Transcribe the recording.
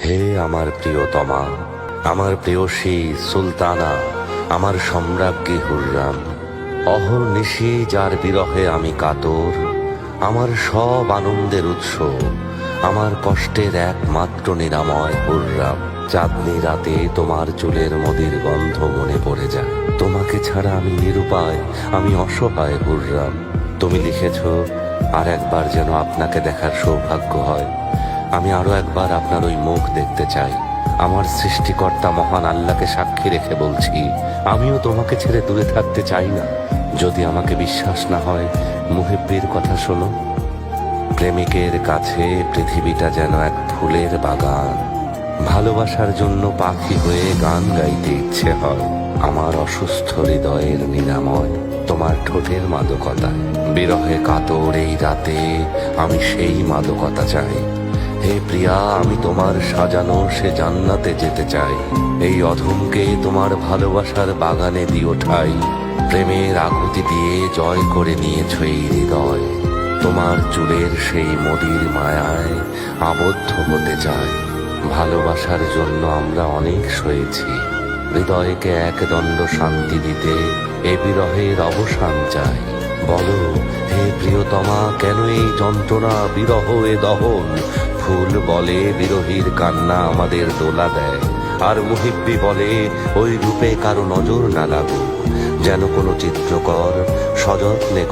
হে আমার প্রিয়তমা, আমার প্রেয়সী সুলতানা, আমার সম্রাজ্ঞী হুররাম, অহর্নিশি যার বিরহে আমি কাতর, আমার সব আনন্দের উৎস, আমার কষ্টের একমাত্র নিরাময় হুররাম। চাঁদনি রাতে তোমার চুলের মদির গন্ধ মনে পড়ে যায়। তোমাকে ছাড়া আমি নিরুপায়, আমি অসহায় হুররাম। তুমি লিখেছ, আর একবার যেন আপনাকে দেখার সৌভাগ্য হয়। আমি আরো একবার আপনার ওই মুখ দেখতে চাই। আমার সৃষ্টিকর্তা মহান আল্লাহকে সাক্ষী রেখে বলছি, আমিও তোমাকে ছেড়ে দূরে থাকতে চাই না। যদি আমাকে বিশ্বাস না হয়, মুহিব্বির কথা শোনো। প্রেমিকের কাছে পৃথিবীটা যেন এক ফুলের বাগান। ভালোবাসার জন্য পাখি হয়ে গান গাইতে ইচ্ছে হয়। আমার অসুস্থ হৃদয়ের নিরাময় তোমার ঠোঁটের মাদকতায়। বিরহে কাতর এই রাতে আমি সেই মাদকতা চাই। হে প্রিয়া, আমি তোমার সাজানো সে জান্নাতে যেতে চাই। এই অধমকে তোমার ভালোবাসার বাগানে দিও ঠাই। প্রেমের আকুতি দিয়ে জয় করে নিয়েছ এই হৃদয়। তোমার চুলের সেই মদির মায়ায় আবদ্ধ হতে চাই। ভালোবাসার জন্য আমরা অনেক সয়েছি। হৃদয়কে এক দণ্ড শান্তি দিতে এ বিরহের অবসান চাই। বলো হে প্রিয়তমা, কেন এই যন্ত্রণা, বিরহ এ দহন? ফুল বলে বিরহীর কান্না আমাদের দোলা দেয়, আর মুহিব্বি বলে ওই রূপে কারো নজর না লাগুক। যেন কোনো চিত্রকর সযত্নে